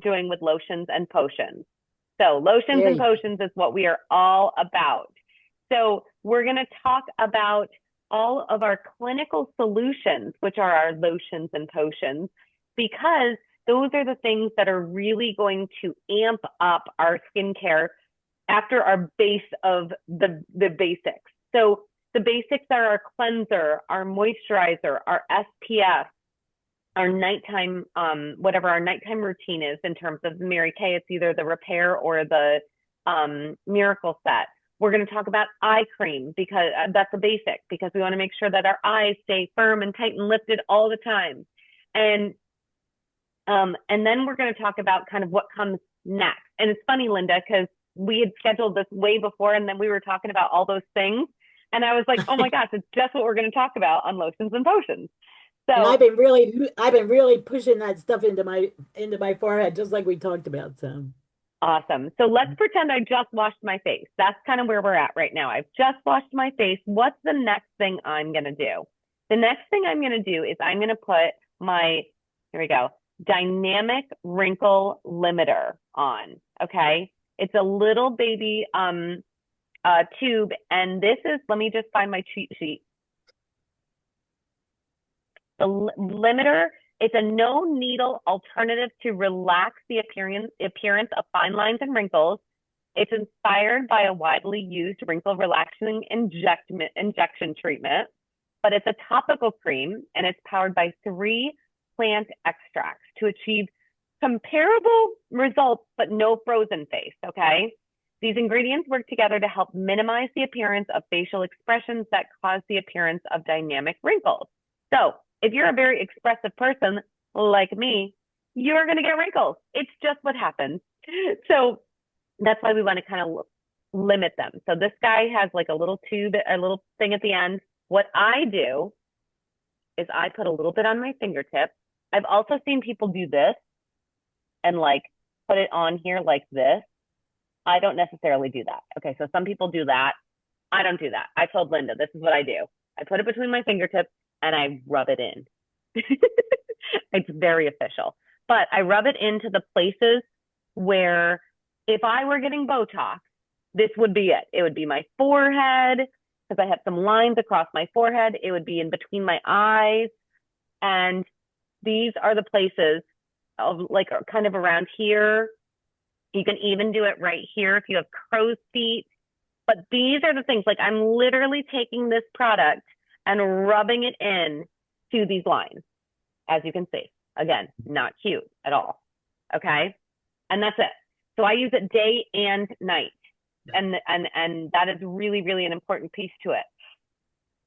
doing with lotions and potions. So lotions There and you go. potions is what we are all about. So we're going to talk about all of our clinical solutions, which are our lotions and potions, because those are the things that are really going to amp up our skincare after our base of the basics. So the basics are our cleanser, our moisturizer, our SPF, our nighttime, whatever our nighttime routine is in terms of Mary Kay, it's either the repair or the miracle set. We're going to talk about eye cream because that's a basic because we want to make sure that our eyes stay firm and tight and lifted all the time. And and then we're going to talk about kind of what comes next. And it's funny, Linda, because we had scheduled this way before and then we were talking about all those things. And I was like, oh my gosh, it's just what we're going to talk about on lotions and potions. And So I've been really pushing that stuff into my forehead, just like we talked about. So awesome. So let's pretend I just washed my face. That's kind of where we're at right now. I've just washed my face. What's the next thing I'm going to do? The next thing I'm going to do is I'm going to put my, here we go, dynamic wrinkle limiter on. Okay. It's a little baby tube. And this is, let me just find my cheat sheet. The limiter is a no needle alternative to relax the appearance of fine lines and wrinkles. It's inspired by a widely used wrinkle relaxing injection treatment, but it's a topical cream and it's powered by 3 plant extracts to achieve comparable results, but no frozen face. Okay. These ingredients work together to help minimize the appearance of facial expressions that cause the appearance of dynamic wrinkles. So if you're a very expressive person like me, you're going to get wrinkles. It's just what happens. So that's why we want to kind of limit them. So this guy has like a little tube, a little thing at the end. What I do is I put a little bit on my fingertip. I've also seen people do this and like put it on here like this. I don't necessarily do that. Okay, so some people do that. I don't do that. I told Linda, this is what I do. I put it between my fingertips and I rub it in. It's very official. But I rub it into the places where if I were getting Botox, this would be it. It would be my forehead because I have some lines across my forehead. It would be in between my eyes. And these are the places of like kind of around here. You can even do it right here if you have crow's feet. But these are the things like I'm literally taking this product and rubbing it in to these lines, as you can see. Again, not cute at all. Okay. And that's it. So I use it day and night. And that is really, really an important piece to it.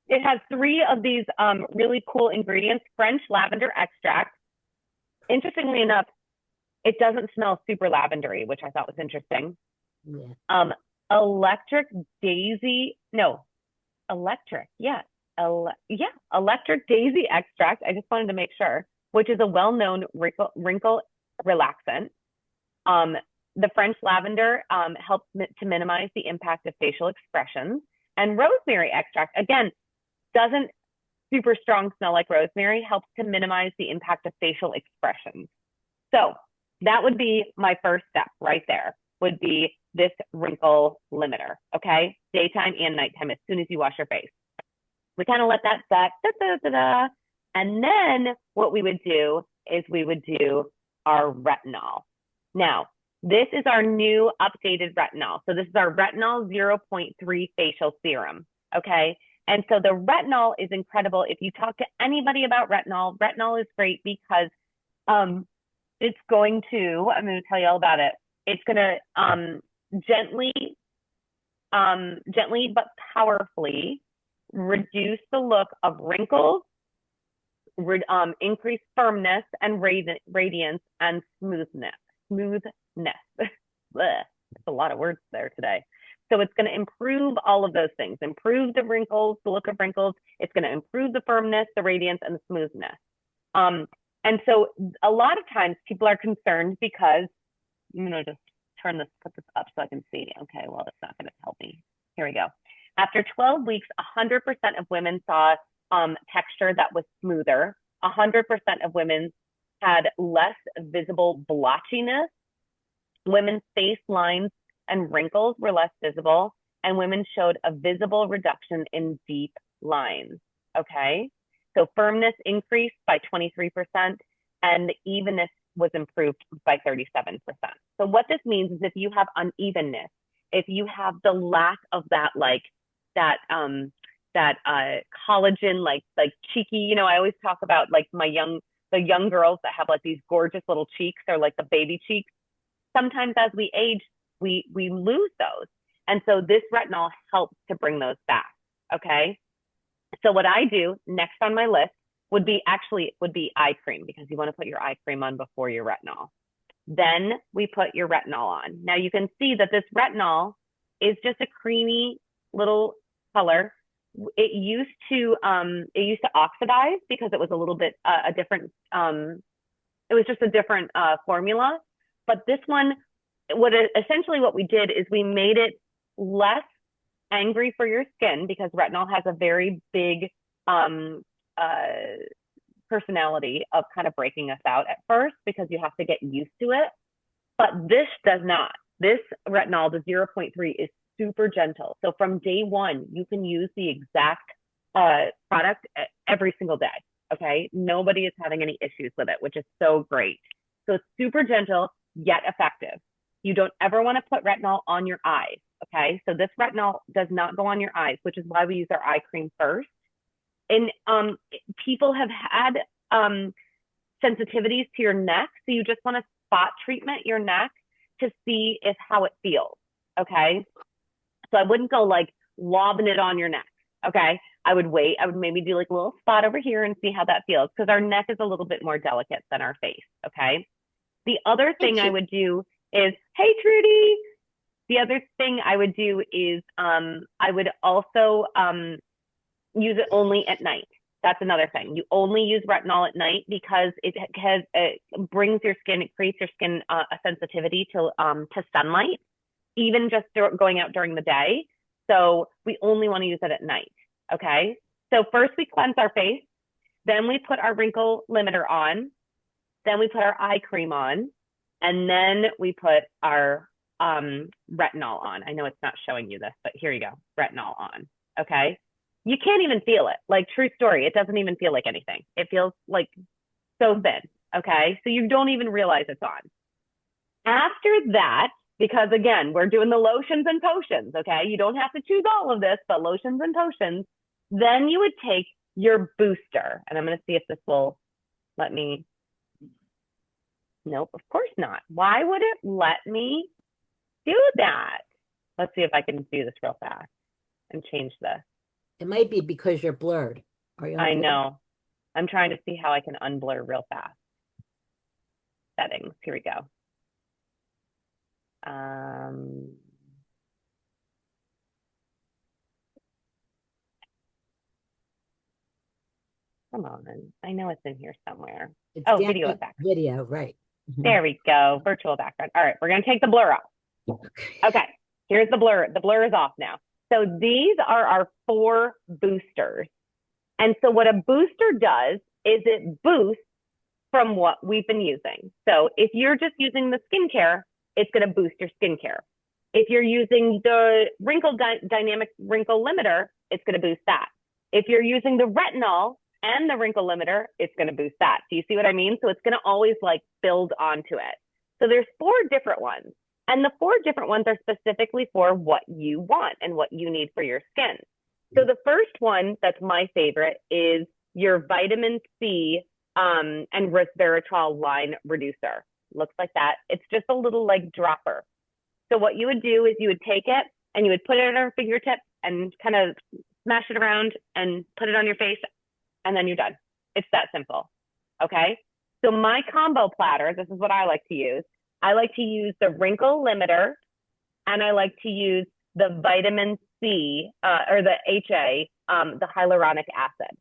It has 3 of these really cool ingredients. French lavender extract. Interestingly enough, it doesn't smell super lavendery, which I thought was interesting. yeah. Um, electric daisy, no, electric, yeah, yeah, electric daisy extract. I just wanted to make sure, which is a well-known wrinkle relaxant. Um, the French lavender helps to minimize the impact of facial expressions, and rosemary extract again doesn't super strong smell like rosemary, helps to minimize the impact of facial expressions. So that would be my first step right there, would be this wrinkle limiter. Okay. Daytime and nighttime as soon as you wash your face. We kind of let that set. Da, da, da, da. And then what we would do is we would do our retinol. Now, this is our new updated retinol. So this is our retinol 0.3 facial serum. Okay. And so the retinol is incredible. If you talk to anybody about retinol, retinol is great because it's going to, I'm going to tell you all about it. It's going to gently, gently but powerfully reduce the look of wrinkles, increase firmness and radiance and smoothness. There's a lot of words there today. So it's going to improve all of those things, improve the wrinkles, the look of wrinkles. It's going to improve the firmness, the radiance, and the smoothness. And so a lot of times people are concerned because, I'm going to just put this up so I can see. Okay, well, it's not going to help me. Here we go. After 12 weeks, 100% of women saw texture that was smoother. 100% of women had less visible blotchiness. Women's face lines and wrinkles were less visible, and women showed a visible reduction in deep lines. Okay. So firmness increased by 23%, and evenness was improved by 37%. So what this means is if you have unevenness, if you have the lack of that, like that, collagen, like cheeky, you know, I always talk about like the young girls that have like these gorgeous little cheeks or like the baby cheeks. Sometimes as we age, we lose those. And so this retinol helps to bring those back. Okay. So what I do next on my list would be eye cream, because you want to put your eye cream on before your retinol. Then we put your retinol on. Now you can see that this retinol is just a creamy little color. It used to oxidize because it was a little bit a different it was just a different formula. But this one, essentially what we did is we made it less angry for your skin, because retinol has a very big personality of kind of breaking us out at first, because you have to get used to it. But this does not. This retinol, the 0.3, is super gentle. So from day one, you can use the exact product every single day. Okay. Nobody is having any issues with it, which is so great. So it's super gentle, yet effective. You don't ever want to put retinol on your eyes. Okay. So this retinol does not go on your eyes, which is why we use our eye cream first. And people have had sensitivities to your neck. So you just want to spot treatment your neck to see how it feels. Okay. So I wouldn't go like lobbing it on your neck. Okay. I would wait. I would maybe do like a little spot over here and see how that feels, because our neck is a little bit more delicate than our face. Okay. The other thing I would do is, hey, Trudy. The other thing I would do is I would also use it only at night. That's another thing. You only use retinol at night because it brings your skin, it creates your skin a sensitivity to sunlight, even just going out during the day. So we only want to use it at night. Okay. So first we cleanse our face, then we put our wrinkle limiter on, then we put our eye cream on, and then we put our retinol on. I know it's not showing you this, but here you go, retinol on. Okay. You can't even feel it. Like, true story, it doesn't even feel like anything. It feels like so thin. Okay. So you don't even realize it's on. After that, because again, we're doing the lotions and potions. Okay. You don't have to choose all of this, but lotions and potions. Then you would take your booster, and I'm going to see if this will let me. Nope, of course not. Why would it let me do that? Let's see if I can do this real fast and change this. It might be because you're blurred. Are you? I know. I'm trying to see how I can unblur real fast. Settings. Here we go. Come on. I know it's in here somewhere. It's video effect. Video, right. There we go. Virtual background. All right, we're going to take the blur off. Okay, here's the blur. The blur is off now. So these are our 4 boosters. And so what a booster does is it boosts from what we've been using. So if you're just using the skincare, it's going to boost your skincare. If you're using the dynamic wrinkle limiter, it's going to boost that. If you're using the retinol and the wrinkle limiter, it's going to boost that. Do you see what I mean? So it's going to always like build onto it. So there's 4 different ones. And the 4 different ones are specifically for what you want and what you need for your skin. So the first one that's my favorite is your vitamin C and resveratrol line reducer. Looks like that. It's just a little like dropper. So what you would do is you would take it and you would put it on your fingertip and kind of smash it around and put it on your face, and then you're done. It's that simple. Okay. So my combo platter, this is what I like to use. I like to use the wrinkle limiter, and I like to use the vitamin C or the HA, the hyaluronic acid.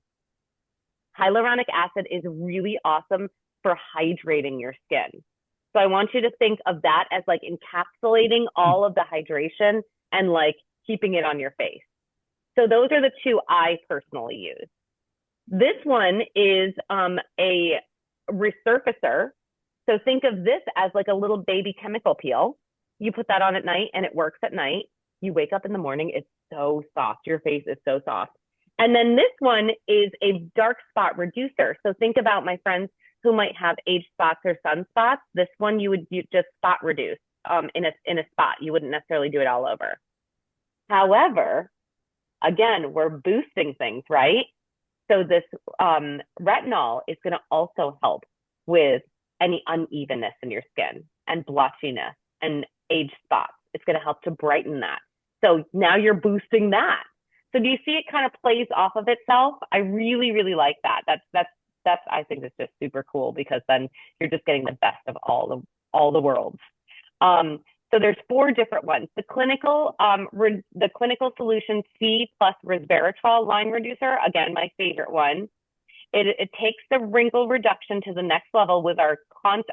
Hyaluronic acid is really awesome for hydrating your skin. So I want you to think of that as like encapsulating all of the hydration and like keeping it on your face. So those are the 2 I personally use. This one is a resurfacer. So think of this as like a little baby chemical peel. You put that on at night and it works at night. You wake up in the morning, it's so soft. Your face is so soft. And then this one is a dark spot reducer. So think about my friends who might have age spots or sunspots. This one you would just spot reduce in a spot. You wouldn't necessarily do it all over. However, again, we're boosting things, right? So this retinol is going to also help with any unevenness in your skin and blotchiness and age spots. It's going to help to brighten that. So now you're boosting that. So do you see it kind of plays off of itself? I really, really like that. That's I think it's just super cool because then you're just getting the best of all the worlds. So there's 4 different ones. The clinical solution C plus resveratrol line reducer, again, my favorite one. It takes the wrinkle reduction to the next level with our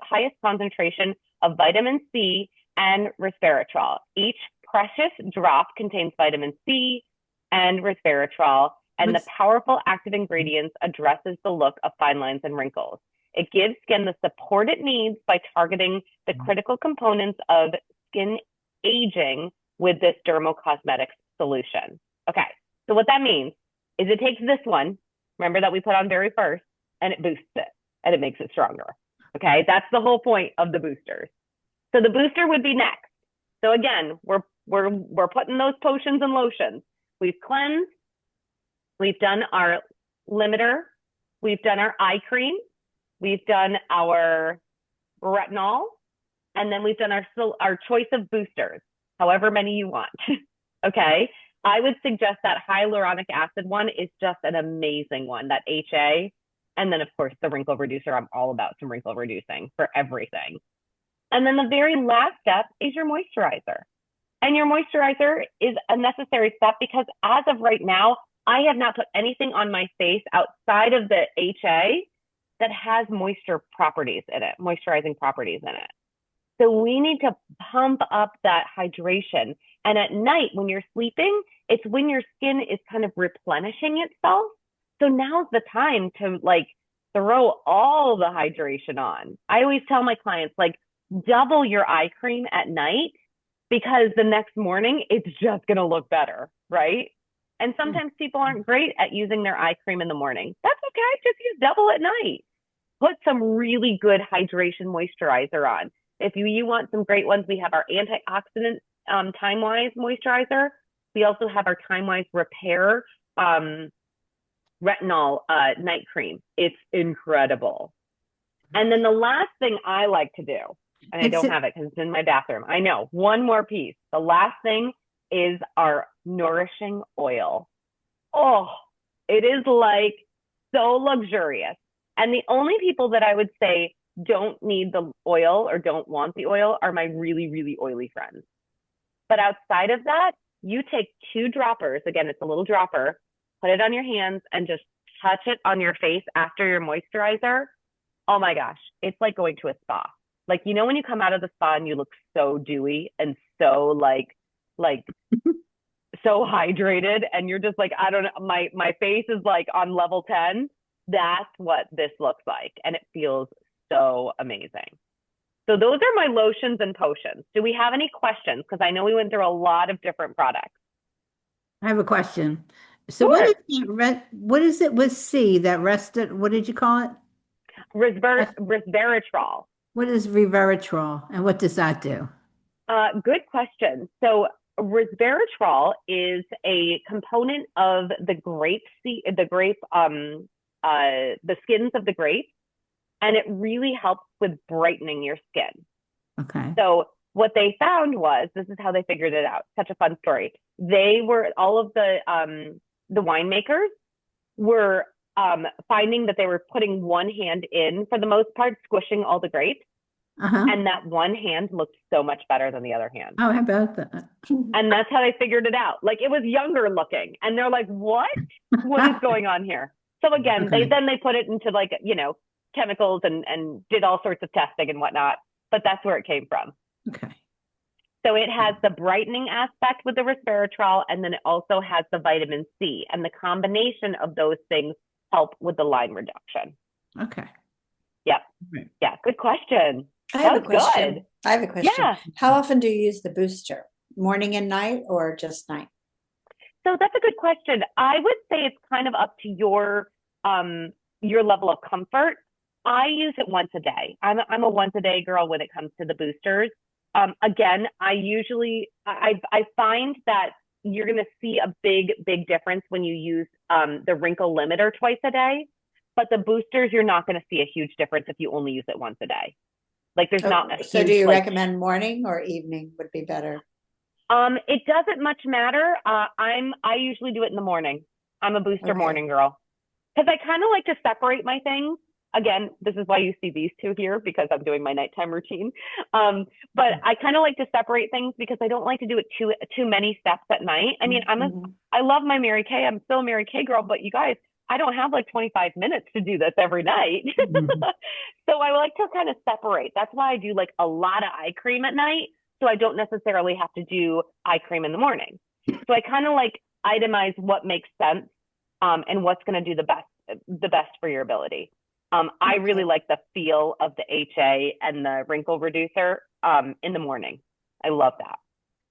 highest concentration of vitamin C and resveratrol. Each precious drop contains vitamin C and resveratrol, and the powerful active ingredients addresses the look of fine lines and wrinkles. It gives skin the support it needs by targeting the critical components of skin aging with this dermocosmetics solution. Okay, so what that means is it takes this one, remember that we put on very first, and it boosts it, and it makes it stronger. Okay, that's the whole point of the boosters. So the booster would be next. So again, we're putting those potions and lotions. We've cleansed, we've done our limiter, we've done our eye cream, we've done our retinol, and then we've done our choice of boosters, however many you want. Okay, I would suggest that hyaluronic acid one is just an amazing one, that HA. And then, of course, the wrinkle reducer. I'm all about some wrinkle reducing for everything. And then the very last step is your moisturizer. And your moisturizer is a necessary step because as of right now, I have not put anything on my face outside of the HA that has moisture properties in it, moisturizing properties in it. So we need to pump up that hydration. And at night when you're sleeping, it's when your skin is kind of replenishing itself. So now's the time to like throw all the hydration on. I always tell my clients, like, double your eye cream at night because the next morning it's just going to look better, right? And sometimes people aren't great at using their eye cream in the morning. That's okay. Just use double at night. Put some really good hydration moisturizer on. If you want some great ones, we have our antioxidant Time Wise moisturizer. We also have our Time Wise Repair retinol night cream. It's incredible. And then the last thing I like to do, and I don't have it because it's in my bathroom. I know. One more piece. The last thing is our nourishing oil. Oh, it is like so luxurious. And the only people that I would say don't need the oil or don't want the oil are my really, really oily friends. But outside of that, you take 2 droppers. Again, it's a little dropper. Put it on your hands and just touch it on your face after your moisturizer. Oh my gosh, it's like going to a spa. Like, you know, when you come out of the spa and you look so dewy and so like so hydrated and you're just like, I don't know, my face is like on level 10. That's what this looks like. And it feels so amazing. So those are my lotions and potions. Do we have any questions? Because I know we went through a lot of different products. I have a question. So Sure. what is it with C that rested? What did you call it? Resveratrol. What is resveratrol and what does that do? Good question. So resveratrol is a component of the skins of the grape, and it really helps with brightening your skin. Okay. So what they found was, this is how they figured it out. Such a fun story. All of the winemakers were finding that they were putting one hand in, for the most part, squishing all the grapes. And that one hand looked so much better than the other hand. Oh, how about that? And that's how they figured it out. Like, it was younger looking. And they're like, what is going on here? So again, they put it into, like, you know, chemicals and did all sorts of testing and whatnot. But that's where it came from. Okay. So it has the brightening aspect with the resveratrol, and then it also has the vitamin C. And the combination of those things help with the line reduction. Okay. Yep. Right. Yeah. Good question. I That have a was question. good. I have a question. Yeah. How often do you use the booster? Morning and night or just night? So that's a good question. I would say it's kind of up to your level of comfort. I use it once a day. I'm a once a day girl when it comes to the boosters. Again, I find that you're going to see a big difference when you use the wrinkle limiter twice a day. But the boosters, you're not going to see a huge difference if you only use it once a day. Like there's not a huge. So do you recommend morning or evening would be better? It doesn't much matter. I usually do it in the morning. I'm a booster morning girl because I kind of like to separate my things. Again, this is why you see these two here because I'm doing my nighttime routine. But I kind of like to separate things because I don't like to do it too many steps at night. I mean, I love my Mary Kay. I'm still a Mary Kay girl, but you guys, I don't have like 25 minutes to do this every night. So I like to kind of separate. That's why I do like a lot of eye cream at night. So I don't necessarily have to do eye cream in the morning. So I kind of like itemize what makes sense and what's going to do the best for your ability. I really like the feel of the HA and the wrinkle reducer in the morning. I love that.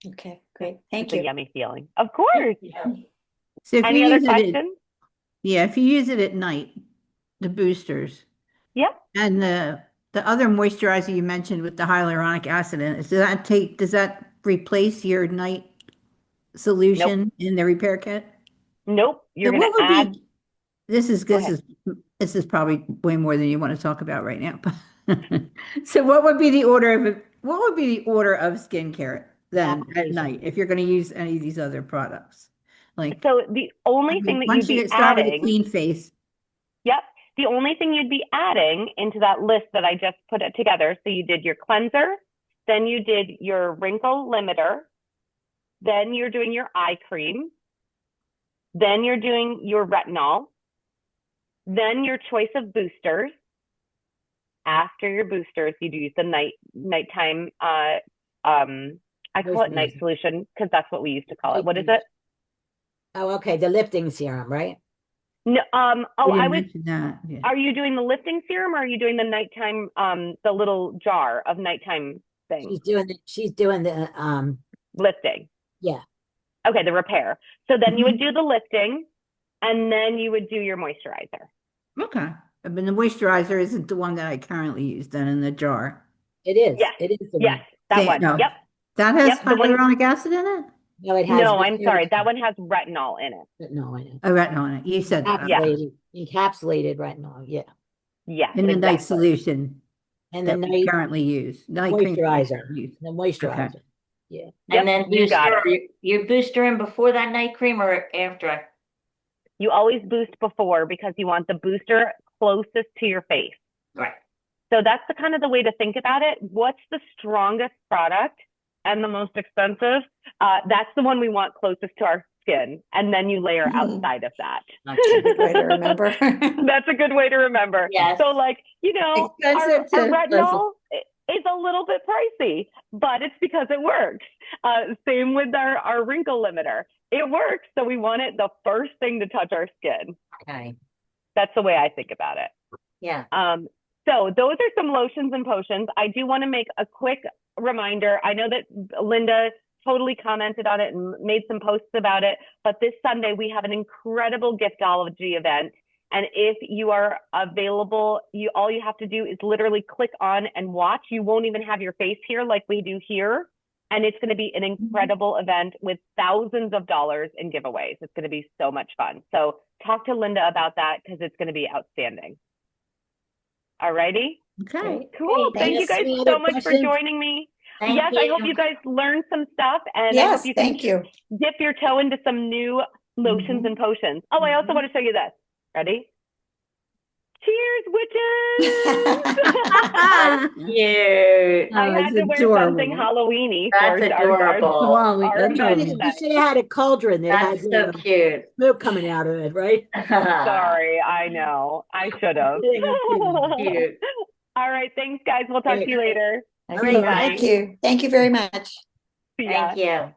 Okay, great. Thank It's you. a yummy feeling. Of course. So if Any you other use it questions? if you use it at night, the boosters Yep. and the other moisturizer you mentioned with the hyaluronic acid in it, does that replace your night solution in the repair kit? Nope. You're So going to add. This is Go ahead. this is probably way more than you want to talk about right now. So what would be the order of skincare then at night if you're going to use any of these other products? Like, So the only thing that once you'd you be start with a adding. clean face. Yep. The only thing you'd be adding into that list that I just put it together. So you did your cleanser, then you did your wrinkle limiter, then you're doing your eye cream, then you're doing your retinol, then your choice of boosters. After your boosters, you use the nighttime. I call it night solution because that's what we used to call it. What is it? Oh, okay. The lifting serum, right? No. I would. That. Yeah. Are you doing the lifting serum or are you doing the nighttime? The little jar of nighttime thing. She's doing the lifting. Yeah. Okay, the repair. So then you would do the lifting, and then you would do your moisturizer. Okay. But the moisturizer isn't the one that I currently use then in the jar. It is. Yes. It is the yes, one. that one. No. Yep. That has hyaluronic acid in it? No, it has. No, I'm sorry. That one has retinol in it. Retinol in it. Oh, retinol in it. You said that. Encapsulated retinol. Yeah. Yes. In the night solution. And the that we night currently use. Night moisturizer. cream. The moisturizer. Okay. Yeah. And then you got you booster in before that night cream or after? You always boost before because you want the booster closest to your face. Right. So that's the kind of the way to think about it. What's the strongest product and the most expensive? That's the one we want closest to our skin. And then you layer outside of that. That's a good way to remember. That's a good way to remember. Yes. So like, our retinol is a little bit pricey, but it's because it works. Same with our wrinkle limiter. It works. So we want it the first thing to touch our skin. Okay. That's the way I think about it. Yeah. So those are some lotions and potions. I do want to make a quick reminder. I know that Linda totally commented on it and made some posts about it, but this Sunday we have an incredible giftology event. And if you are available, all you have to do is literally click on and watch. You won't even have your face here like we do here. And it's going to be an incredible event with thousands of dollars in giveaways. It's going to be so much fun. So talk to Linda about that because it's going to be outstanding. All righty. Okay. Cool. Thank you guys so much for joining me. Thank yes, you. I hope you guys learned some stuff. And I hope you can dip your toe into some new lotions and potions. Oh, I also want to show you this. Ready? Cheers, witches! Cute. I had to wear something Halloween-y for That's our adorable. You should have had a cauldron that That's so cute. Smoke coming out of it, right? Sorry, I know. I should have. Cute. All right, thanks, guys. We'll talk to you later. Thank you. Thank you very much. See ya. Thank you.